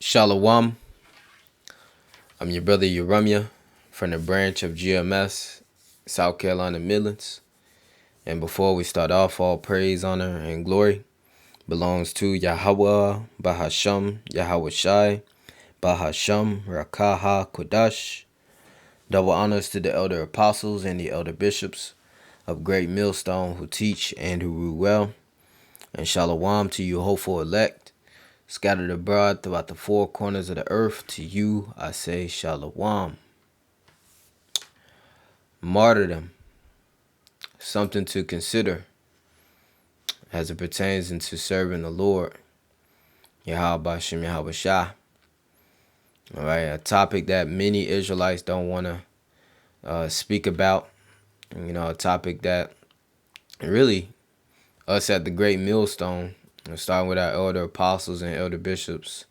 Shalawam, I'm your brother Yahawah from the branch of GMS, South Carolina Midlands. And before we start off, all praise, honor, and glory belongs to Yahawah, Bahasham, Yahawashi, Bahasham, Rawchaa, HaQadash. Double honors to the elder apostles and the elder bishops of Great Millstone who teach and who rule well. And Shalawam to you hopeful elect, scattered abroad throughout the four corners of the earth. To you I say Shalawam. Martyrdom, something to consider as it pertains into serving the Lord. Bahasham, Yahawashi. All right, a topic that many Israelites don't want to speak about. A topic that really us at the Great Millstone, starting with our elder apostles and elder bishops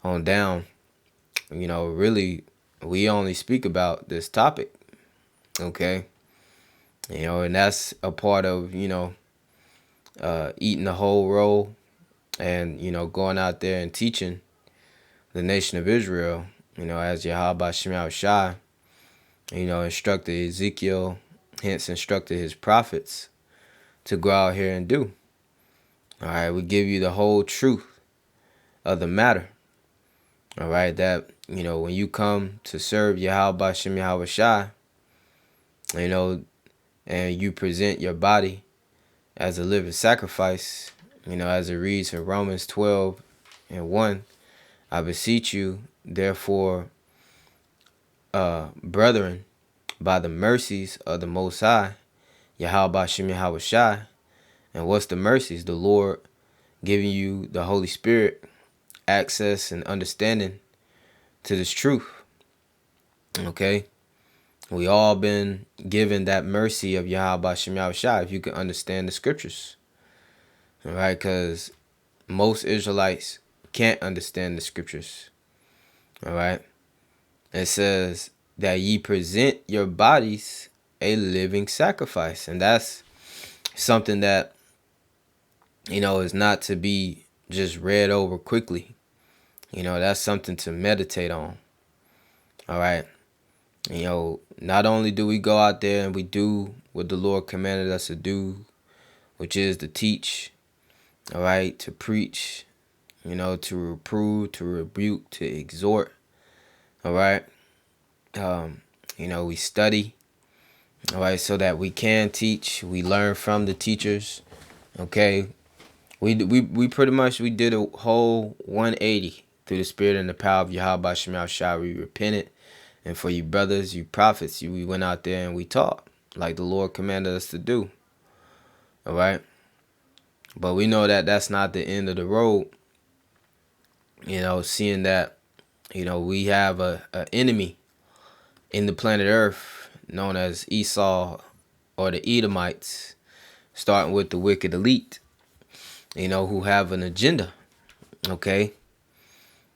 on down, really we only speak about this topic, okay? And that's a part of, eating the whole roll and, going out there and teaching the nation of Israel, as Yahawashi, instructed Ezekiel, hence instructed his prophets to go out here and do. All right, we give you the whole truth of the matter. All right, that, when you come to serve Yahawashi, and you present your body as a living sacrifice, as it reads in Romans 12:1, I beseech you, therefore, brethren, by the mercies of the Most High, Yahawashi. And what's the mercies? The Lord giving you the Holy Spirit access and understanding to this truth. Okay? We all been given that mercy of Yahawashi, if you can understand the scriptures. All right? Because most Israelites can't understand the scriptures. All right? It says that ye present your bodies a living sacrifice. And that's something that, is not to be just read over quickly. That's something to meditate on. All right. Not only do we go out there and we do what the Lord commanded us to do, which is to teach, all right, to preach, to reprove, to rebuke, to exhort, all right. We study, all right, so that we can teach. We learn from the teachers, okay. We pretty much, we did a whole 180 through the spirit and the power of Yahawashi. We repented. And for you brothers, you prophets, we went out there and we taught like the Lord commanded us to do. All right. But we know that that's not the end of the road. Seeing that, we have a enemy in the planet Earth known as Esau or the Edomites, starting with the wicked elite, who have an agenda. Okay.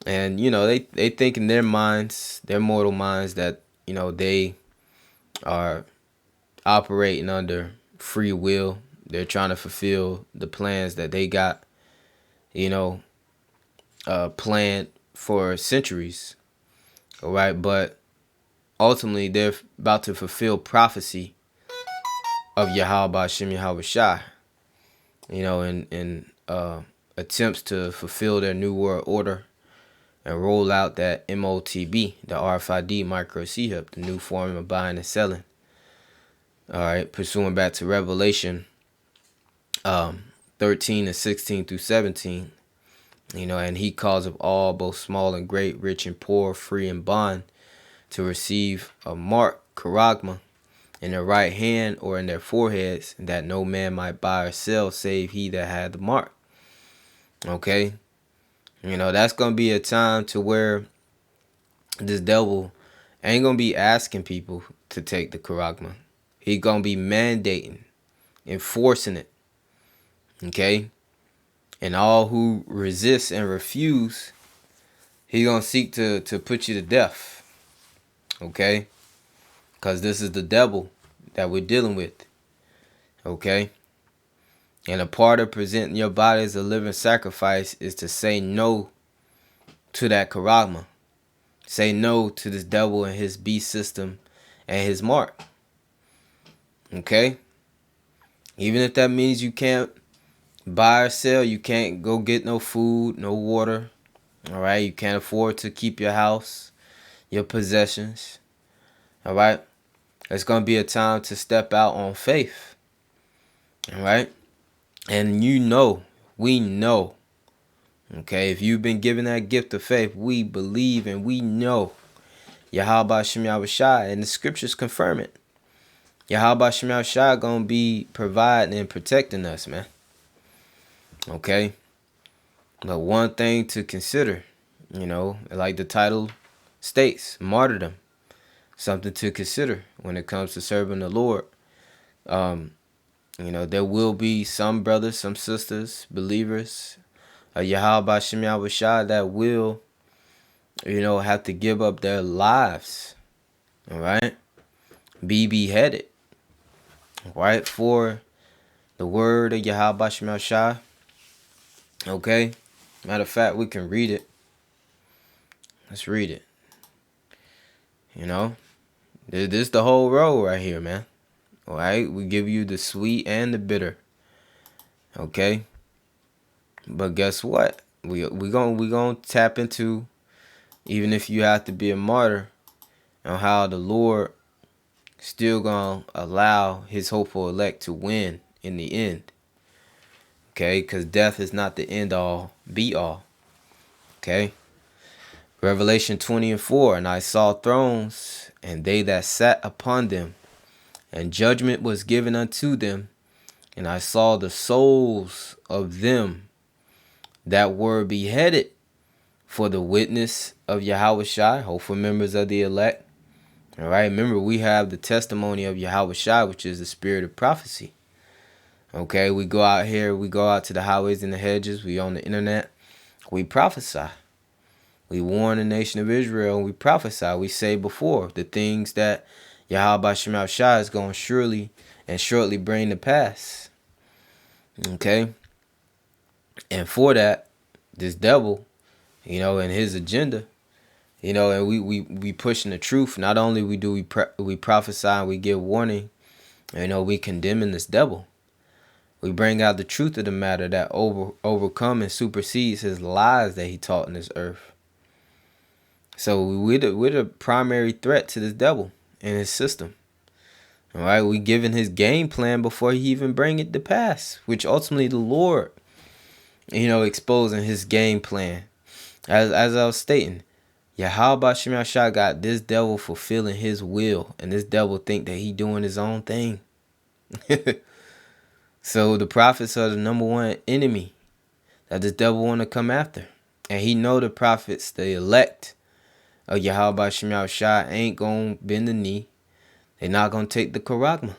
And, they think in their minds, their mortal minds, that, they are operating under free will. They're trying to fulfill the plans that they got, planned for centuries. All right. But ultimately, they're about to fulfill prophecy of Yahawashi, in attempts to fulfill their new world order and roll out that MOTB, the RFID micro CHIP, the new form of buying and selling. All right, pursuing back to Revelation 13 and 16 through 17. And he calls of all, both small and great, rich and poor, free and bond, to receive a mark, charagma, in their right hand or in their foreheads, that no man might buy or sell save he that had the mark. Okay. That's going to be a time to where this devil ain't going to be asking people to take the charagma. He going to be mandating, enforcing it. Okay? And all who resist and refuse, he going to seek to put you to death. Okay? Because this is the devil that we're dealing with. Okay? And a part of presenting your body as a living sacrifice is to say no to that charagma. Say no to this devil and his beast system and his mark. Okay? Even if that means you can't buy or sell, you can't go get no food, no water. All right? You can't afford to keep your house, your possessions. All right? It's going to be a time to step out on faith. All right? And we know, okay, if you've been given that gift of faith, we believe and we know Yahawashi, and the scriptures confirm it. Yahawashi going to be providing and protecting us, man. Okay? But one thing to consider, like the title states, martyrdom. Something to consider when it comes to serving the Lord. There will be some brothers, some sisters, believers, Yahawashi that will, have to give up their lives. All right? Be beheaded. Right? For the word of Yahawashi. Okay? Matter of fact, we can read it. Let's read it. This is the whole road right here, man. All right? We give you the sweet and the bitter. Okay? But guess what? We gonna tap into, even if you have to be a martyr, on how the Lord still gonna allow his hopeful elect to win in the end. Okay? Because death is not the end all, be all. Okay? Revelation 20:4, and I saw thrones, and they that sat upon them, and judgment was given unto them, and I saw the souls of them that were beheaded for the witness of Yahawashi, hopeful members of the elect. All right, remember, we have the testimony of Yahawashi, which is the spirit of prophecy. Okay, we go out here, we go out to the highways and the hedges, we on the internet, we prophesy. We warn the nation of Israel, and we prophesy. We say before the things that Yahawashi is going to surely and shortly bring to pass. Okay? And for that, this devil, and his agenda, and we pushing the truth. Not only we prophesy and we give warning, we condemning this devil. We bring out the truth of the matter that overcome and supersedes his lies that he taught in this earth. So we're the primary threat to this devil and his system. All right, we giving his game plan before he even bring it to pass, which ultimately the Lord, exposing his game plan. As I was stating, Yahawashi got this devil fulfilling his will, and this devil think that he doing his own thing. So the prophets are the number one enemy that this devil want to come after, and he know the prophets, the elect of Yahawashi, ain't gonna bend the knee. They're not gonna take the charagma.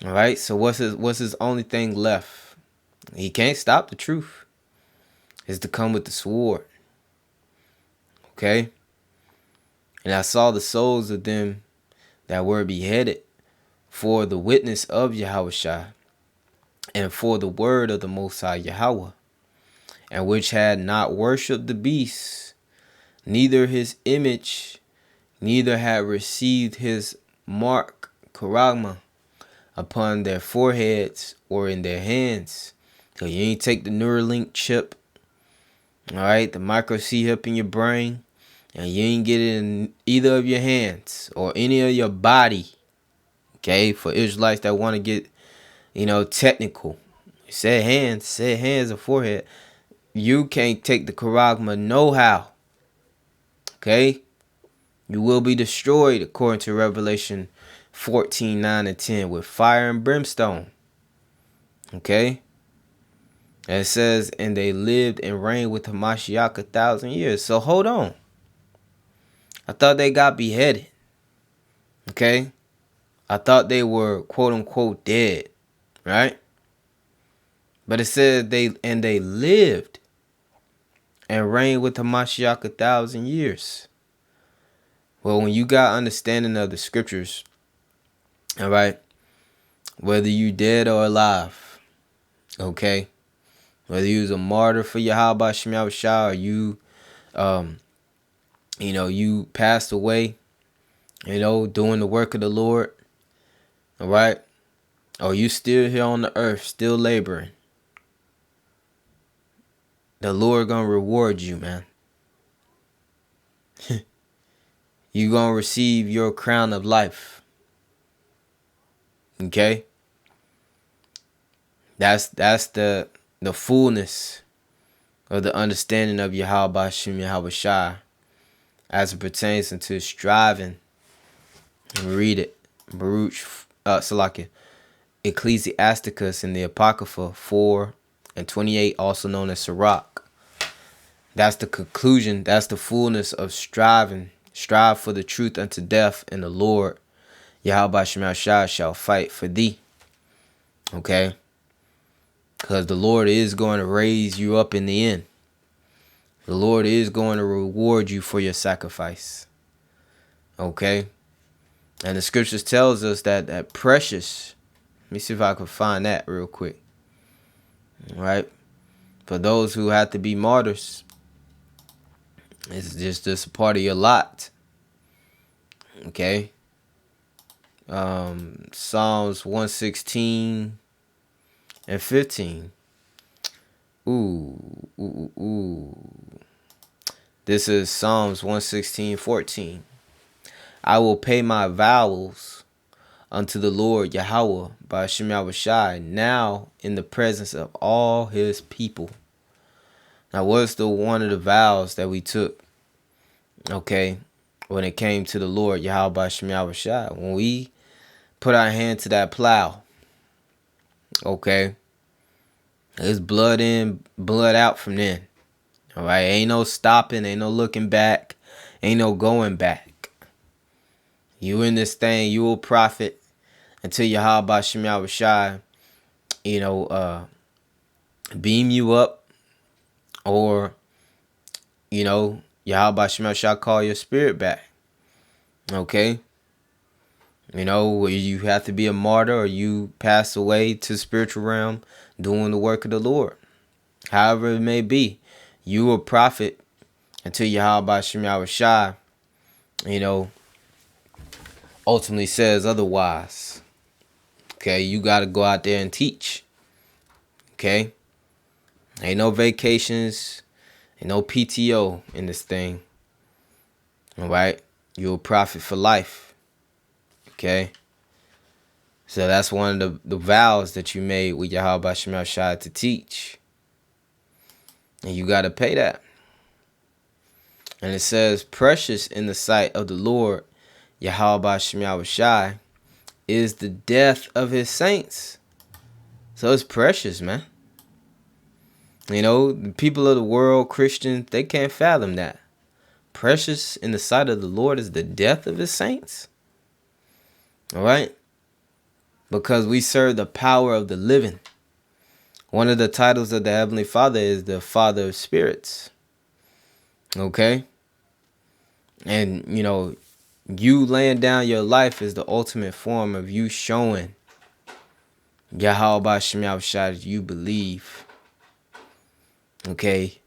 All right. So what's his only thing left? He can't stop the truth. Is to come with the sword. Okay. And I saw the souls of them that were beheaded for the witness of Yahawashi and for the word of the Most High Yahawah, and which had not worshipped the beast, neither his image, neither had received his mark, charagma, upon their foreheads or in their hands. So you ain't take the Neuralink chip, all right, the micro chip in your brain, and you ain't get it in either of your hands or any of your body. Okay, for Israelites that want to get, technical, said hands or forehead. You can't take the charagma no how. Okay? You will be destroyed according to Revelation 14:9-10 with fire and brimstone. Okay? And it says, and they lived and reigned with Hamashiach 1,000 years. So hold on. I thought they got beheaded. Okay? I thought they were quote unquote dead. Right? But it says they lived and reigned with Hamashiach 1,000 years. Well, when you got understanding of the scriptures, all right, whether you dead or alive, okay, whether you was a martyr for Yahawashi or you You passed away, doing the work of the Lord, all right? Or you still here on the earth, still laboring. The Lord gonna reward you, man. You gonna receive your crown of life. Okay? That's the fullness of the understanding of Bahasham Yahawashi as it pertains into striving. Read it. Baruch Salakia. Ecclesiasticus in the Apocrypha 4:28, also known as Sirach. That's the conclusion. That's the fullness of striving. Strive for the truth unto death, and the Lord, Yahawah shall fight for thee. Okay? Because the Lord is going to raise you up in the end. The Lord is going to reward you for your sacrifice. Okay? And the scriptures tells us that precious. Let me see if I can find that real quick. All right? For those who have to be martyrs, it's just a part of your lot. Okay? Psalms 116 and 15. Ooh. This is Psalms 116:14. I will pay my vows unto the Lord Yahawah by Yahawashi now in the presence of all his people. Now, what's one of the vows that we took? Okay, when it came to the Lord Yahawah by Yahawashi, when we put our hand to that plow, okay, it's blood in, blood out from then. All right, ain't no stopping, ain't no looking back, ain't no going back. You in this thing, you will profit until Yahawah by Yahawashi, beam you up, or Yahawah by Yahawashi call your spirit back. Okay. You have to be a martyr, or you pass away to the spiritual realm doing the work of the Lord. However it may be, you will profit until Yahawah by Yahawashi, ultimately says otherwise. Okay, you got to go out there and teach. Okay, ain't no vacations, ain't no PTO in this thing. All right, you'll profit for life. Okay, so that's one of the vows that you made with Yahawah by Yahawashi to teach, and you got to pay that. And it says, precious in the sight of the Lord Yahawah by Yahawashi is the death of his saints. So it's precious, man. The people of the world, Christians, they can't fathom that. Precious in the sight of the Lord is the death of his saints. All right? Because we serve the power of the living. One of the titles of the Heavenly Father is the Father of Spirits. Okay? And, you laying down your life is the ultimate form of you showing Yahawah by Yahawashi that you believe. Okay?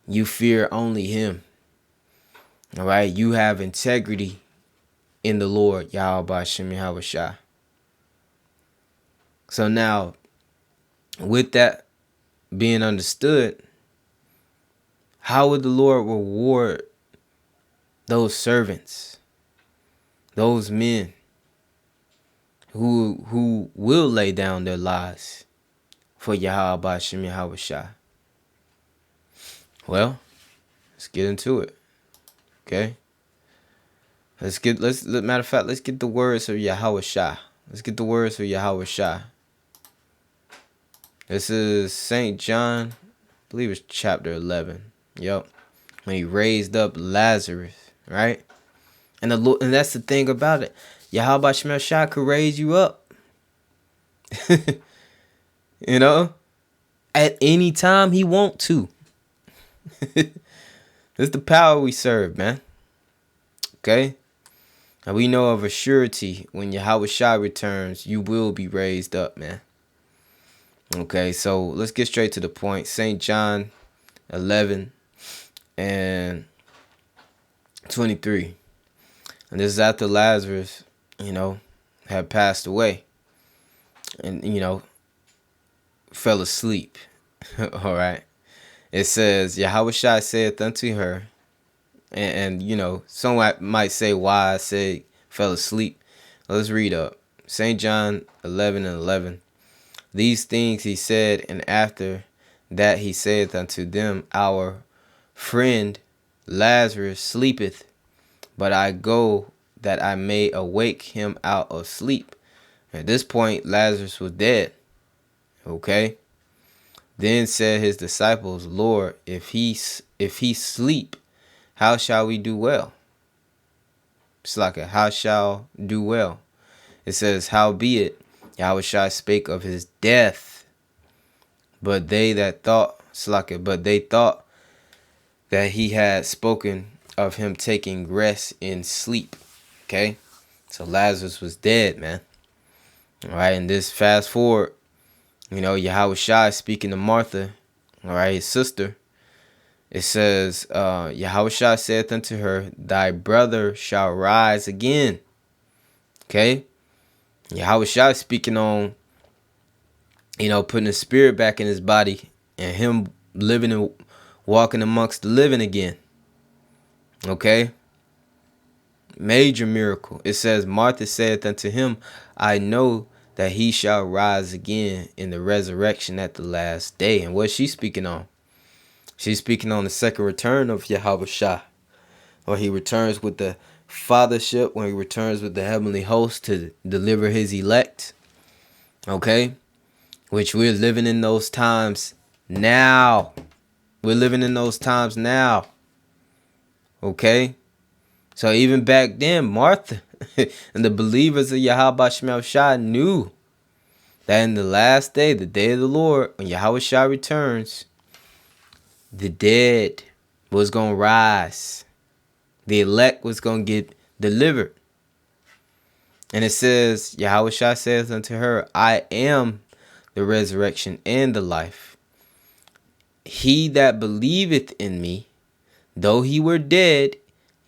You fear only him. All right? You have integrity in the Lord Yahawah by Yahawashi. So now, with that being understood, how would the Lord reward those servants, those men who will lay down their lives for Yahawah by Yahawashi? Well, let's get into it. Okay? Let's get the words of Yahawashi. Let's get the words of Yahawashi. This is St. John, I believe it's chapter 11. Yep. When he raised up Lazarus, right? And that's the thing about it. Yahawah by Yahawashi could raise you up. At any time he want to. It's the power we serve, man. Okay? And we know of a surety when Yahawashi returns, you will be raised up, man. Okay, so let's get straight to the point. St. John 11, and 23. And this is after Lazarus, had passed away and, fell asleep. All right. It says, Yahawashi saith unto her, and someone might say why I say fell asleep. Let's read up. St. John 11:11. These things he said, and after that he saith unto them, Our friend Lazarus sleepeth, but I go that I may awake him out of sleep. At this point, Lazarus was dead. Okay. Then said his disciples, Lord, if he sleep, how shall we do well? It's like a how shall do well. It says, howbeit, Yahawashi spake of his death, but they thought that he had spoken of him taking rest in sleep. Okay, so Lazarus was dead, man. All right, and this fast forward, Yahawashi speaking to Martha, all right, his sister. It says, Yahawashi saith unto her, Thy brother shall rise again. Okay, Yahawashi speaking on, putting the spirit back in his body and him living and walking amongst the living again. Okay. Major miracle. It says, Martha saith unto him, I know that he shall rise again in the resurrection at the last day. And what's she speaking on? She's speaking on the second return of Yahawashi. Or he returns with the fathership, when he returns with the heavenly host to deliver his elect. Okay. Which we're living in those times now. We're living in those times now. Okay. So even back then, Martha and the believers of Yahawashi knew that in the last day, the day of the Lord, when Yahawashi returns, the dead was going to rise. The elect was going to get delivered. And it says, Yahawashi says unto her, I am the resurrection and the life. He that believeth in me, though he were dead,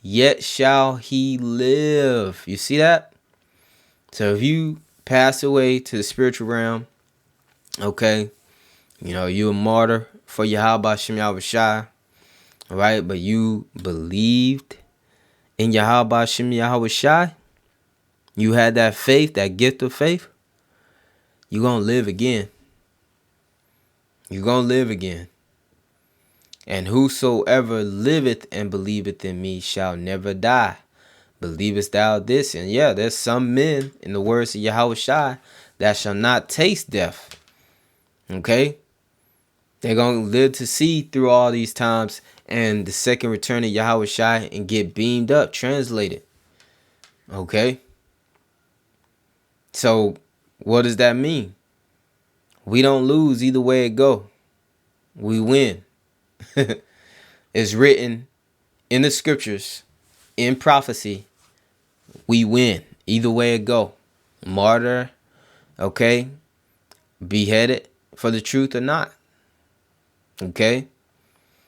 yet shall he live. You see that? So if you pass away to the spiritual realm, okay, you're a martyr for Yahawashi, all right, but you believed in Yahawashi, you had that faith, that gift of faith, you're going to live again. You're going to live again. And whosoever liveth and believeth in me shall never die. Believest thou this? And yeah, there's some men, in the words of Yahawashi, that shall not taste death. Okay? They're going to live to see through all these times and the second return of Yahawashi and get beamed up, translated. Okay? So, what does that mean? We don't lose either way it go. We win. It's written in the scriptures, in prophecy, we win either way it go. Martyr, okay, beheaded for the truth or not. Okay,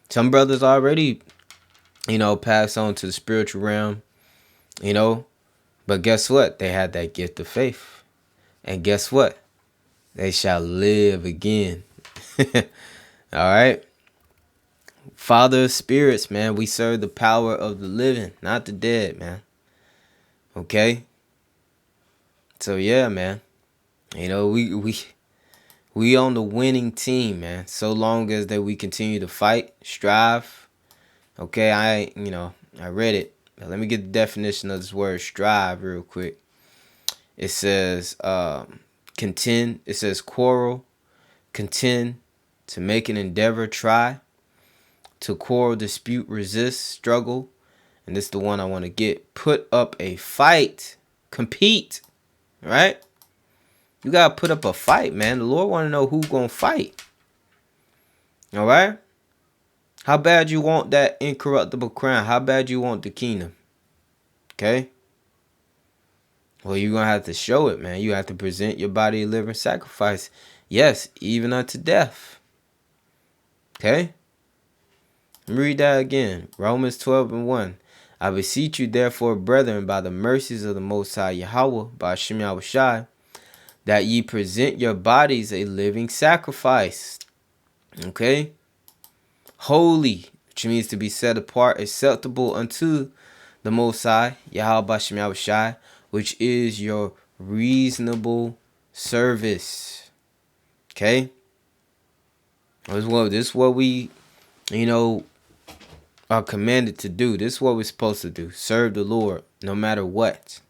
some brothers already, pass on to the spiritual realm, but guess what? They had that gift of faith, and guess what? They shall live again. All right. Father of spirits, man, we serve the power of the living, not the dead, man. Okay? So yeah, man. We on the winning team, man. So long as that we continue to fight, strive. Okay, I read it. Now, let me get the definition of this word strive real quick. It says contend. It says quarrel, contend, to make an endeavor, try. To quarrel, dispute, resist, struggle. And this is the one I want to get. Put up a fight. Compete. Right? You got to put up a fight, man. The Lord want to know who's going to fight. All right? How bad you want that incorruptible crown? How bad you want the kingdom? Okay? Well, you're going to have to show it, man. You have to present your body a living sacrifice. Yes, even unto death. Okay? Let me read that again. Romans 12:1. I beseech you, therefore, brethren, by the mercies of the Most High Yahawah, Bahasham Yahawashi, that ye present your bodies a living sacrifice. Okay? Holy, which means to be set apart, acceptable unto the Most High, Yahawah Bahasham Yahawashi, which is your reasonable service. Okay? This is what we, are commanded to do. This is what we're supposed to do. Serve the Lord no matter what.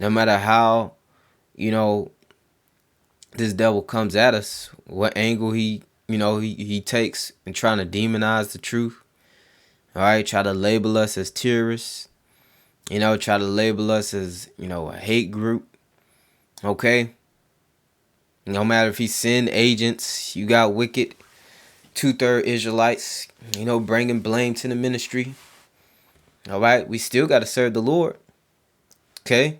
No matter how, this devil comes at us, what angle he takes in trying to demonize the truth. All right, try to label us as terrorists. Try to label us as, a hate group. Okay? No matter if he's sin agents, you got wicked 2/3 Israelites, bringing blame to the ministry. All right, we still got to serve the Lord. Okay?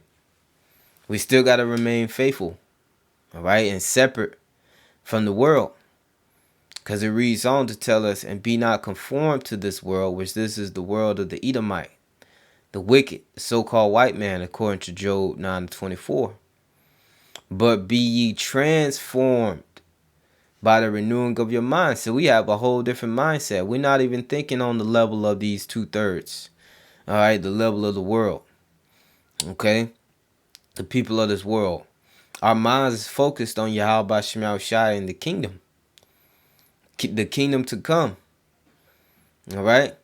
We still got to remain faithful. All right, and separate from the world. Because it reads on to tell us, and be not conformed to this world, which this is the world of the Edomite, the wicked, the so-called white man, according to Job 9:24. But be ye transformed by the renewing of your mind. So we have a whole different mindset. We're not even thinking on the level of these 2/3. All right, the level of the world. Okay? The people of this world. Our minds is focused on Yahawah Bahasham Yahawashi and the kingdom. The kingdom to come. All right?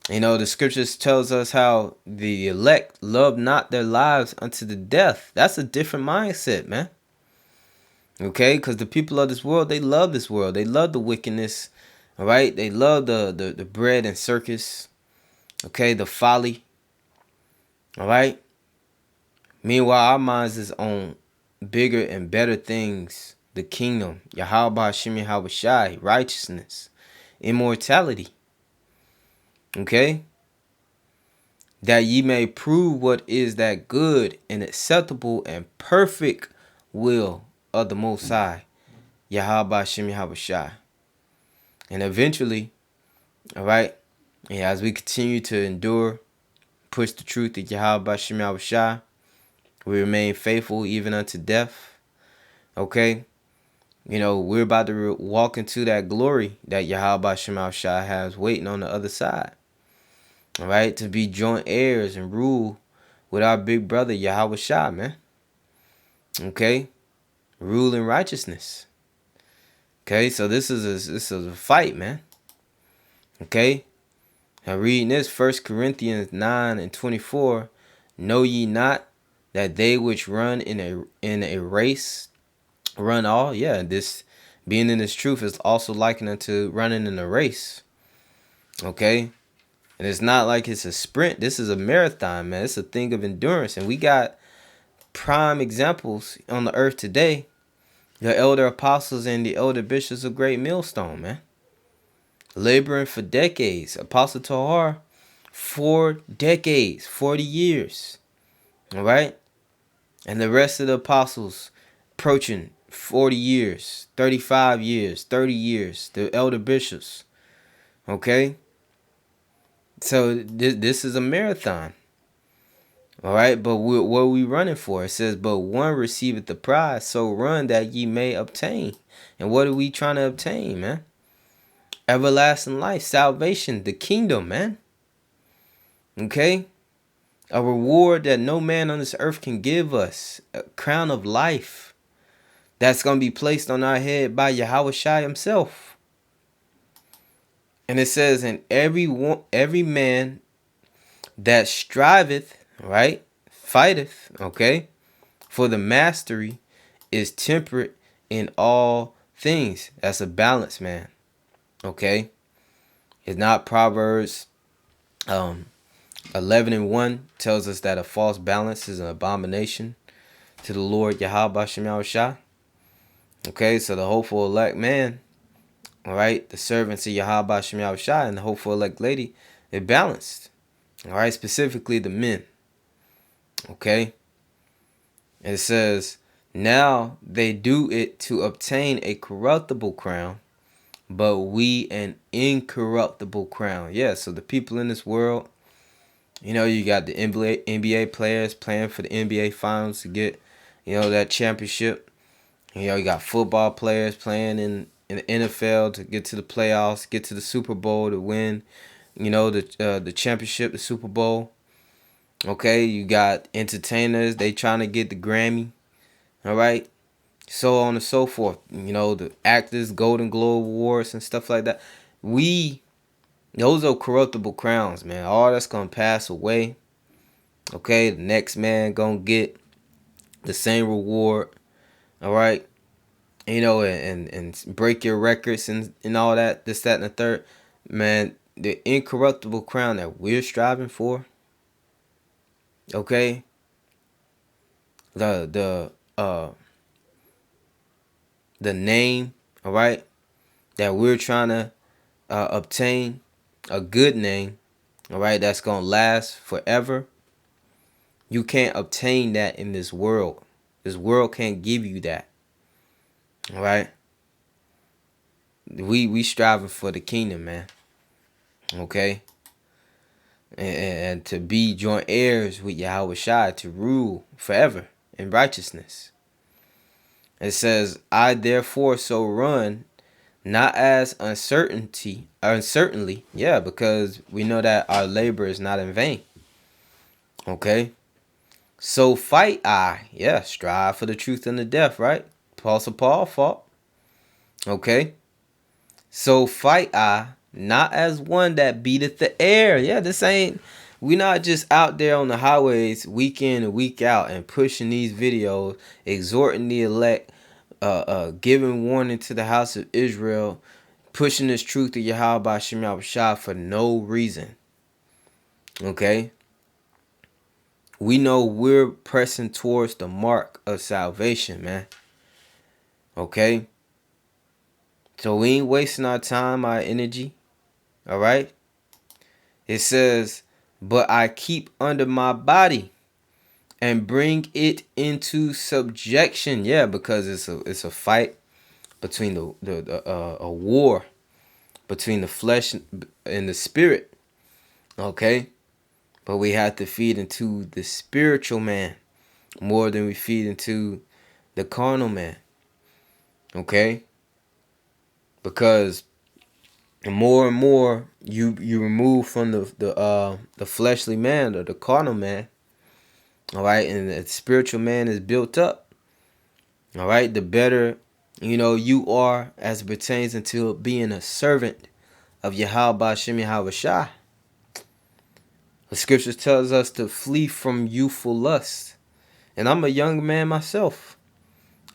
The scriptures tells us how the elect love not their lives unto the death. That's a different mindset, man. Okay? Because the people of this world, they love this world. They love the wickedness. All right? They love the bread and circus. Okay? The folly. All right? Meanwhile, our minds is on bigger and better things. The kingdom. Yahawah Bahasham Yahawashi. Righteousness. Immortality. Okay? That ye may prove what is that good and acceptable and perfect will of the Most High, Yahawah Bahasham Yahawashi. And eventually, all right, and as we continue to endure, push the truth of Yahawah Bahasham Yahawashi, we remain faithful even unto death. Okay? We're about to walk into that glory that Yahawah Bahasham Yahawashi has waiting on the other side. All right, to be joint heirs and rule with our big brother Yahawashi, man. Okay, rule in righteousness. Okay, so this is a fight, man. Okay, now reading this 1 Corinthians 9:24, know ye not that they which run in a race run all? Yeah, this being in this truth is also likened unto running in a race. Okay. And it's not like it's a sprint. This is a marathon, man. It's a thing of endurance. And we got prime examples on the earth today. The elder apostles and the elder bishops of Great Millstone, man. Laboring for decades. Apostle Tahar, 4 decades, 40 years. All right? And the rest of the apostles approaching 40 years, 35 years, 30 years. The elder bishops. Okay? So this is a marathon. All right, but what are we running for? It says, but one receiveth the prize, so run that ye may obtain. And what are we trying to obtain, man? Everlasting life, salvation, the kingdom, man. Okay? A reward that no man on this earth can give us. A crown of life that's going to be placed on our head by Yahawashi himself. And it says, and every man that striveth, right, fighteth, okay, for the mastery is temperate in all things. That's a balance, man. Okay. It's not Proverbs 11:1 tells us that a false balance is an abomination to the Lord Yahawah Bahasham Yahawashi. Okay, so the hopeful elect man, all right, the servants of Yahawah Bahasham Yahawashi and the hopeful elect lady, they're balanced. All right, specifically the men. Okay. And it says, now they do it to obtain a corruptible crown, but we an incorruptible crown. Yeah, so the people in this world, you got the NBA players playing for the NBA finals to get, that championship. You got football players playing in the NFL to get to the playoffs, get to the Super Bowl to win, the championship, the Super Bowl. Okay, you got entertainers, they trying to get the Grammy. All right, so on and so forth. The actors, Golden Globe Awards and stuff like that. Those are corruptible crowns, man. All that's gonna pass away. Okay, the next man gonna get the same reward. All right, and break your records and all that, this, that, and the third. Man, the incorruptible crown that we're striving for. Okay, the name, all right, that we're trying to obtain, a good name, all right, that's gonna last forever. You can't obtain that in this world. This world can't give you that. All right. We striving for the kingdom, man. Okay. And to be joint heirs with Yahawashi, to rule forever in righteousness. It says, I therefore so run, not as uncertainly, yeah, because we know that our labor is not in vain. Okay. So fight I, yeah, strive for the truth and the death, right? Apostle Paul fought. Okay. So fight I, not as one that beateth the air. Yeah, we not just out there on the highways week in and week out and pushing these videos, exhorting the elect, giving warning to the house of Israel, pushing this truth of Yahawah for no reason. Okay? We know we're pressing towards the mark of salvation, man. Okay? So we ain't wasting our time, our energy. All right? It says, but I keep under my body and bring it into subjection. Yeah, because it's a fight between a war between the flesh and the spirit. Okay? But we have to feed into the spiritual man more than we feed into the carnal man. Okay? Because the more and more you remove from the fleshly man or the carnal man, all right, and the spiritual man is built up, all right, the better you are as it pertains into being a servant of Yahawashi. The scriptures tells us to flee from youthful lust. And I'm a young man myself.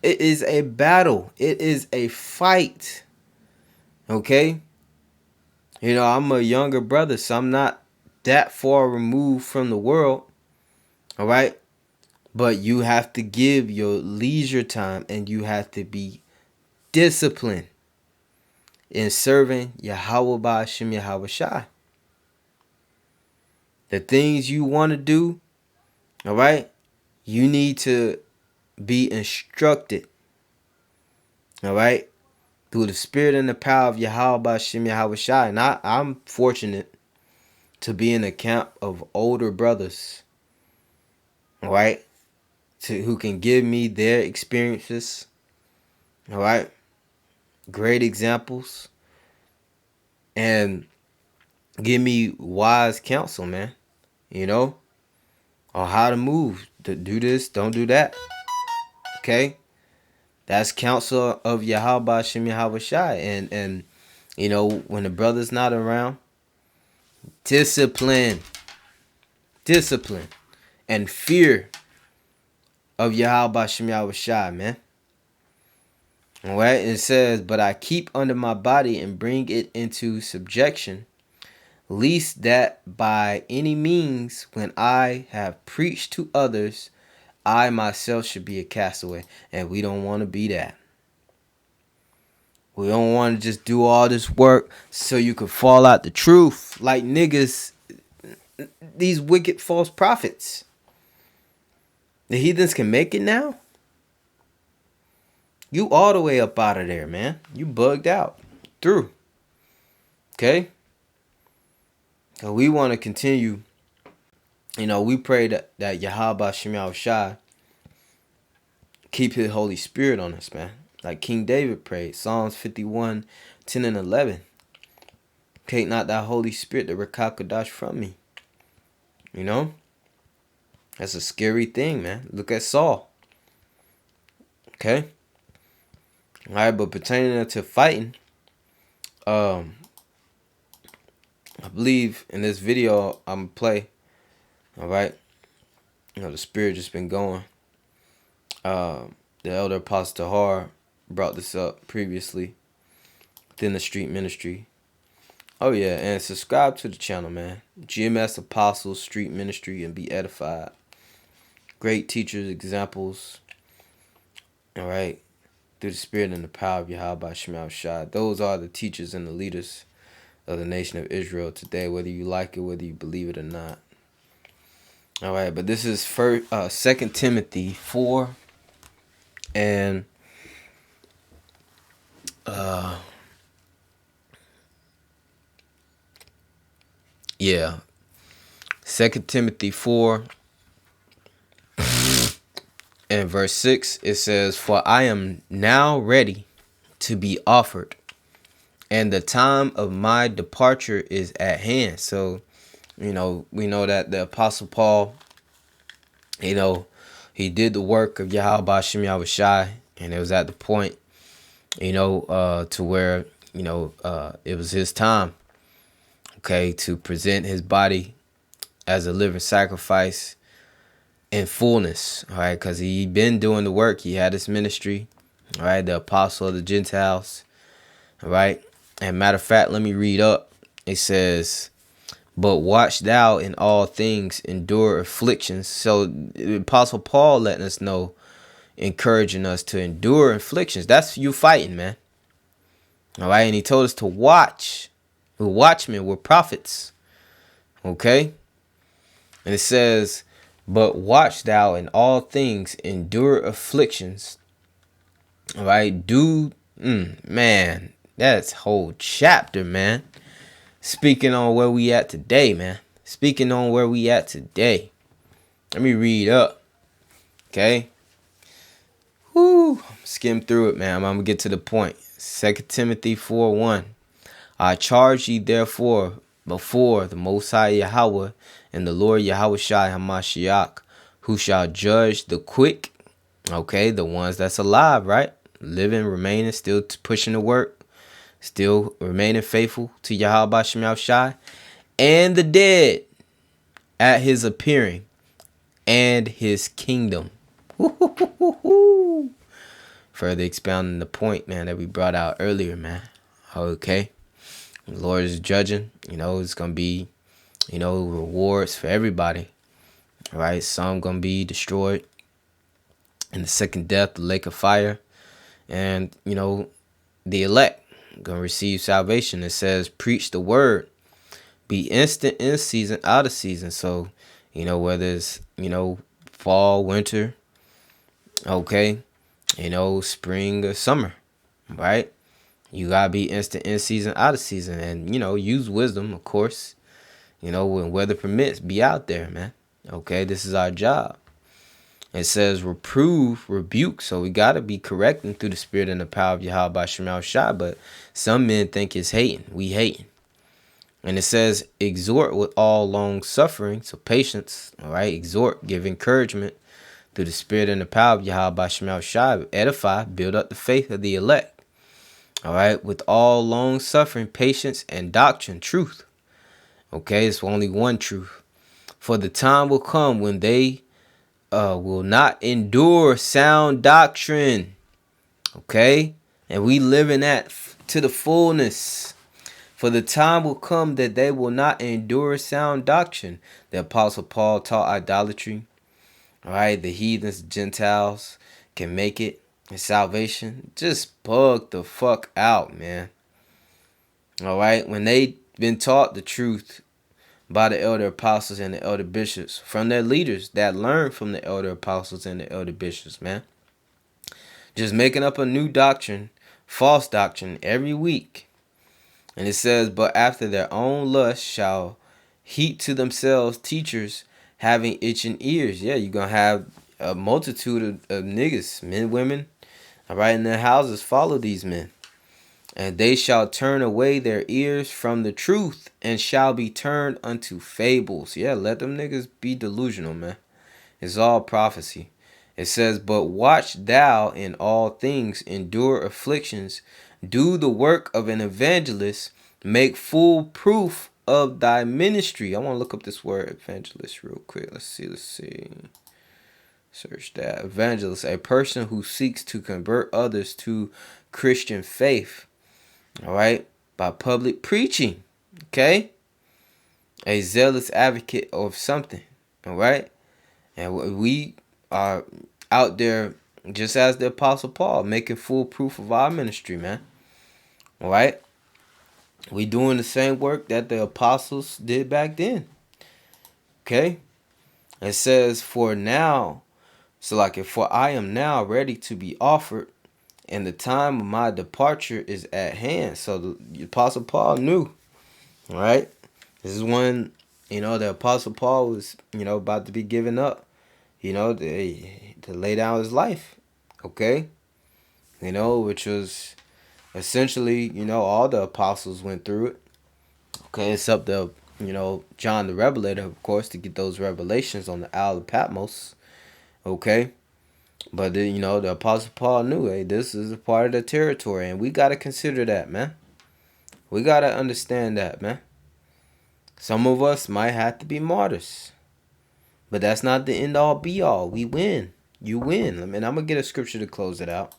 It is a battle. It is a fight. Okay? I'm a younger brother, so I'm not that far removed from the world. All right? But you have to give your leisure time and you have to be disciplined in serving Yahawashi. The things you want to do, all right, you need to be instructed, all right, through the spirit and the power of Yahawashi. And I'm fortunate to be in a camp of older brothers, all right, who can give me their experiences, all right, great examples, and give me wise counsel, man, on how to move, to do this, don't do that. Okay? That's counsel of Yahawashi. And when the brother's not around, discipline, and fear of Yahawashi, man. Alright? It says, but I keep under my body and bring it into subjection, lest that by any means, when I have preached to others, I myself should be a castaway. And we don't want to be that. We don't want to just do all this work so you could fall out the truth like niggas, these wicked false prophets. The heathens can make it now. You all the way up out of there, man. You bugged out. through. Okay? So we want to continue. We pray that Yahawashi keep his Holy Spirit on us, man. Like King David prayed, Psalms 51, 10 and 11. Take not thy Holy Spirit, the HaQadash, from me. That's a scary thing, man. Look at Saul. Okay? Alright, but pertaining to fighting, I believe in this video I'm going to play, alright? The Spirit just been going. The Elder Apostle Tahar brought this up previously within the street ministry. Oh yeah, and subscribe to the channel, man. GMS Apostles Street Ministry, and be edified. Great teachers, examples. Alright. Through the Spirit and the power of Yahawah. Those are the teachers and the leaders of the nation of Israel today, whether you like it, whether you believe it or not. Alright, but this is 2 Timothy 4 and 2 Timothy 4 and verse 6, it says, "For I am now ready to be offered, and the time of my departure is at hand." So, we know that the Apostle Paul, he did the work of Yahawashi, and it was at the point, to where, it was his time, okay, to present his body as a living sacrifice in fullness, all right, because he been doing the work. He had his ministry, all right, the apostle of the Gentiles, all right. And matter of fact, let me read up. It says, "But watch thou in all things, endure afflictions." So the Apostle Paul letting us know, encouraging us to endure afflictions. That's you fighting, man. All right, and he told us to watch. We're watchmen, we're prophets. Okay? And it says, "But watch thou in all things, endure afflictions." All right, man, that's whole chapter, man. Speaking on where we at today, man. Speaking on where we at today. Let me read up. Okay? Whoo. Skim through it, man. I'm going to get to the point. 2 Timothy 4:1. "I charge ye therefore before the Most High Yahawah and the Lord Yahawashi Hamashiach, who shall judge the quick," okay, the ones that's alive, right? Living, remaining, still pushing the work, still remaining faithful to Yahawah, "and the dead at his appearing and his kingdom." Further expounding the point, man, that we brought out earlier, man. Okay. The Lord is judging. It's going to be, rewards for everybody. All right. Some going to be destroyed in the second death, the lake of fire. And, the elect going to receive salvation. It says, "Preach the word. Be instant in season, out of season." So, whether it's, fall, winter, okay, spring or summer, right? You gotta be instant in season, out of season, and use wisdom, of course. When weather permits, be out there, man. Okay, this is our job. It says reprove, rebuke, so we gotta be correcting through the Spirit and the power of Yahawah. But some men think it's hating. We hating. And it says exhort with all long suffering, so patience. All right, exhort, give encouragement through the Spirit and the power of Yahawah. Edify, build up the faith of the elect. All right, with all long suffering, patience, and doctrine, truth. Okay, it's only one truth. "For the time will come when they will not endure sound doctrine." Okay, and we live in that to the fullness. "For the time will come that they will not endure sound doctrine." The Apostle Paul taught idolatry. All right, the heathens, Gentiles can make it. And salvation, just bug the fuck out, man. All right, when they been taught the truth by the elder apostles and the elder bishops, from their leaders that learned from the elder apostles and the elder bishops, man. Just making up a new doctrine, false doctrine every week. And it says, but after their own lust shall heap to themselves teachers having itching ears. Yeah, you're going to have a multitude of niggas, men, women, all right, in their houses follow these men. And they shall turn away their ears from the truth and shall be turned unto fables. Yeah, let them niggas be delusional, man. It's all prophecy. It says, but watch thou in all things, endure afflictions, do the work of an evangelist, make full proof of thy ministry. I want to look up this word evangelist real quick. Let's see. Search that. Evangelist, a person who seeks to convert others to Christian faith. All right, by public preaching. Okay, a zealous advocate of something. All right, and we are out there just as the Apostle Paul, making full proof of our ministry, man. All right, we doing the same work that the apostles did back then. Okay, it says, for now, so like, for I am now ready to be offered, and the time of my departure is at hand. So the Apostle Paul knew, right? This is when, the Apostle Paul was, about to be given up, to lay down his life, okay? Which was essentially, all the apostles went through it, okay? Except the, John the Revelator, of course, to get those revelations on the Isle of Patmos, okay? But, the Apostle Paul knew, hey, this is a part of the territory, and we got to consider that, man. We got to understand that, man. Some of us might have to be martyrs, but that's not the end-all, be-all. We win. You win. I'm going to get a scripture to close it out.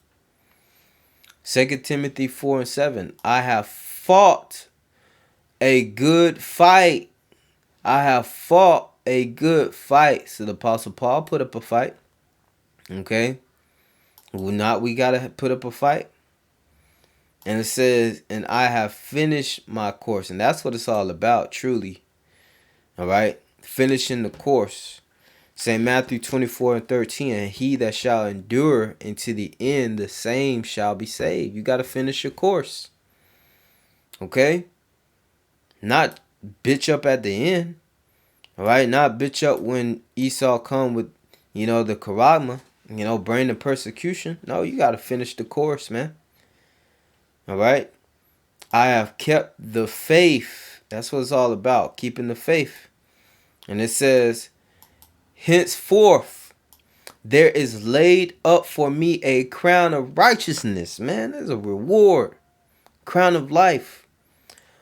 2 Timothy 4:7. I have fought a good fight. I have fought a good fight. So the Apostle Paul put up a fight. Okay, we gotta put up a fight. And it says, and I have finished my course. And that's what it's all about, truly. All right, finishing the course. St. Matthew 24:13, and he that shall endure unto the end, the same shall be saved. You gotta finish your course. Okay, not bitch up at the end. All right, not bitch up when Esau come with, the charagma. Bring the persecution. No, you got to finish the course, man. All right. I have kept the faith. That's what it's all about, keeping the faith. And it says, henceforth, there is laid up for me a crown of righteousness. Man, there's a reward. Crown of life,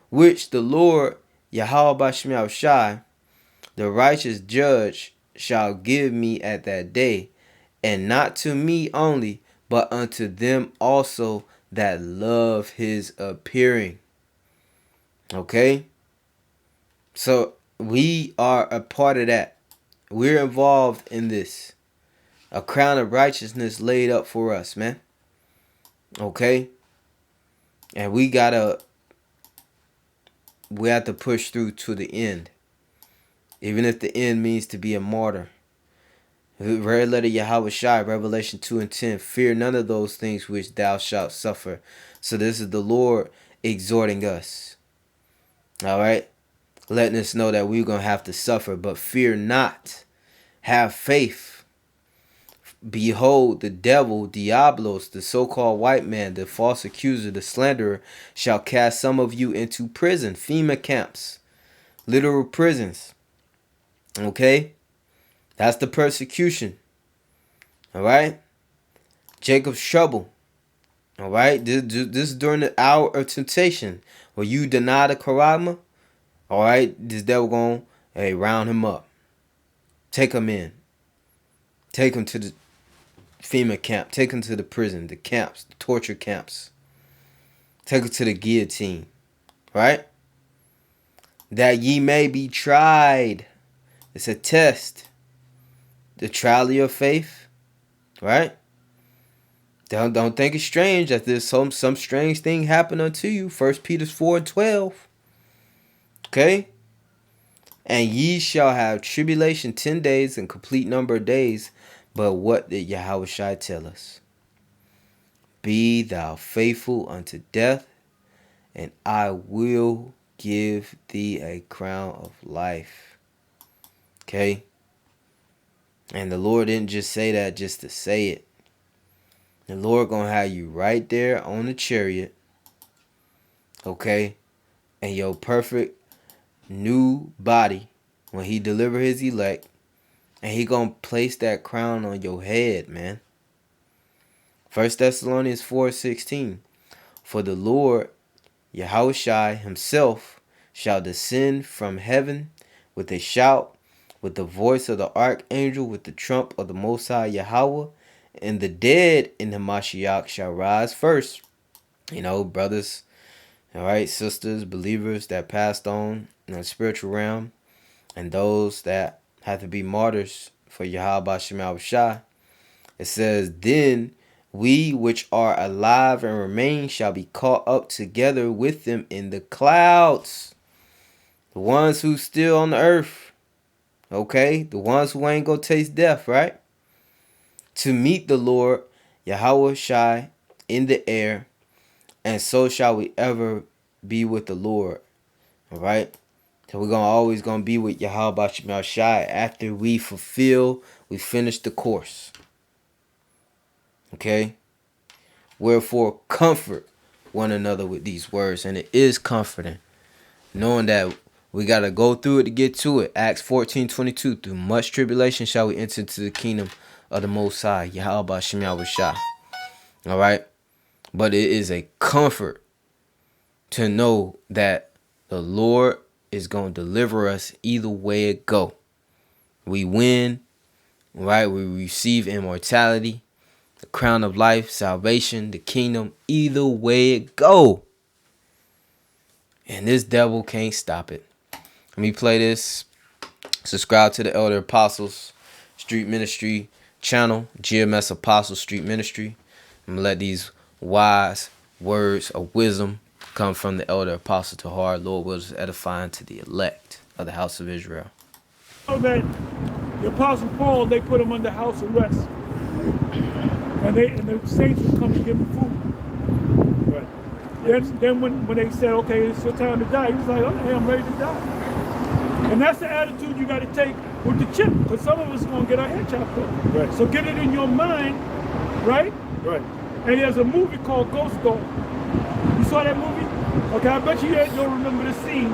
which the Lord, Yahawah, the righteous judge, shall give me at that day. And not to me only, but unto them also that love his appearing. Okay? So we are a part of that. We're involved in this. A crown of righteousness laid up for us, man. Okay? And we have to push through to the end. Even if the end means to be a martyr. Red letter Yahawashi, Revelation 2:10. Fear none of those things which thou shalt suffer. So this is the Lord exhorting us. All right. Letting us know that we're going to have to suffer. But fear not. Have faith. Behold, the devil, Diablos, the so-called white man, the false accuser, the slanderer, shall cast some of you into prison. FEMA camps. Literal prisons. Okay. That's the persecution. All right. Jacob's trouble. All right. This is during the hour of temptation where you deny the charagma. All right. This devil going, hey, round him up. Take him in. Take him to the FEMA camp. Take him to the prison, the camps, the torture camps. Take him to the guillotine. Right. That ye may be tried. It's a test. The trial of your faith, right? Don't think it's strange that there's some strange thing happen unto you. 1 Peter 4:12. Okay? And ye shall have tribulation 10 days and complete number of days. But what did Yahawashi tell us? Be thou faithful unto death, and I will give thee a crown of life. Okay? And the Lord didn't just say that just to say it. The Lord gonna have you right there on the chariot. Okay? And your perfect new body when he deliver his elect. And he gonna place that crown on your head, man. 1 Thessalonians 4:16. For the Lord, Yahawashi himself, shall descend from heaven with a shout, with the voice of the archangel, with the trump of the Most High Yahawah, and the dead in the Mashiach shall rise first. You know, brothers, all right, sisters, believers that passed on in the spiritual realm, and those that have to be martyrs for Yahawashi. It says, then we which are alive and remain shall be caught up together with them in the clouds. The ones who still on the earth. Okay? The ones who ain't gonna taste death, right? To meet the Lord, Yahawashi, in the air. And so shall we ever be with the Lord. Alright? So we're always gonna be with Yahawashi after we finish the course. Okay? Wherefore comfort one another with these words. And it is comforting, knowing that we got to go through it to get to it. Acts 14:22. Through much tribulation shall we enter into the kingdom of the Most High, Yahawashi. All right? But it is a comfort to know that the Lord is going to deliver us either way it go. We win, right? We receive immortality, the crown of life, salvation, the kingdom, either way it go. And this devil can't stop it. Let me play this. Subscribe to the Elder Apostles Street Ministry channel, GMS Apostles Street Ministry. I'm going to let these wise words of wisdom come from the Elder Apostle to heart. Lord wills edifying to the elect of the house of Israel. So that the Apostle Paul, they put him under house arrest. And the saints would come and give him food. Right. Then when they said, okay, it's your time to die, he was like, okay, I'm ready to die. And that's the attitude you got to take with the chip, because some of us are going to get our head chopped off. Right. So get it in your mind, right? Right. And there's a movie called Ghost Dog. You saw that movie? Okay, I bet you don't remember the scene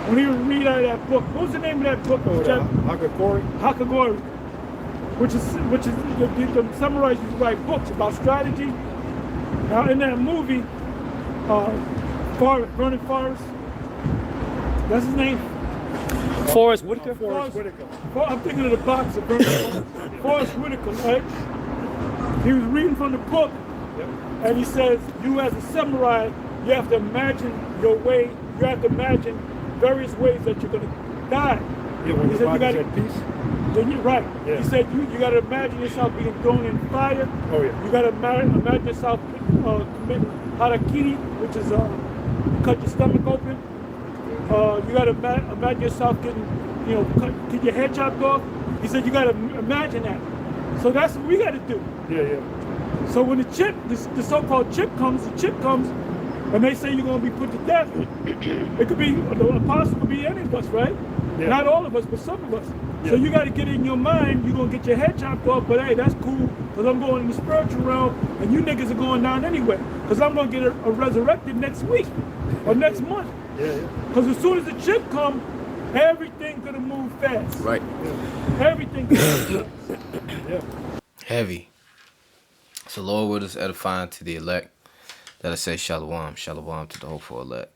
when he would read out of that book. What was the name of that book? HaQadash. Which is the summarizes write books about strategy. Now in that movie, Vernon Forrest, that's his name? Forrest Whitaker? Forrest Whitaker. I'm thinking of the boxer, Forrest Whitaker, right? He was reading from the book, and he says, you as a samurai, you have to imagine your way, you have to imagine various ways that you're going to die. Yeah, when he said you got at peace. Then you're right. Yeah. He said you got to imagine yourself being thrown in fire. Oh yeah. You got to imagine yourself committing harakiri, which is cut your stomach open. You got to imagine yourself getting, get your head chopped off. He said you got to imagine that. So that's what we got to do. Yeah, yeah. So when the so-called chip comes, and they say you're going to be put to death, it could be, the apostle could be any of us, right? Yeah. Not all of us, but some of us. Yeah. So you got to get in your mind, you're going to get your head chopped off, but hey, that's cool, because I'm going in the spiritual realm, and you niggas are going down anyway, because I'm going to get a resurrected next week, or next month. Yeah, yeah. Because as soon as the chip comes, everything going to move fast. Right. Yeah. Everything going to move fast. Yeah. Heavy. So Lord will us edifying to the elect. Let us say shalom, shalom to the hopeful elect.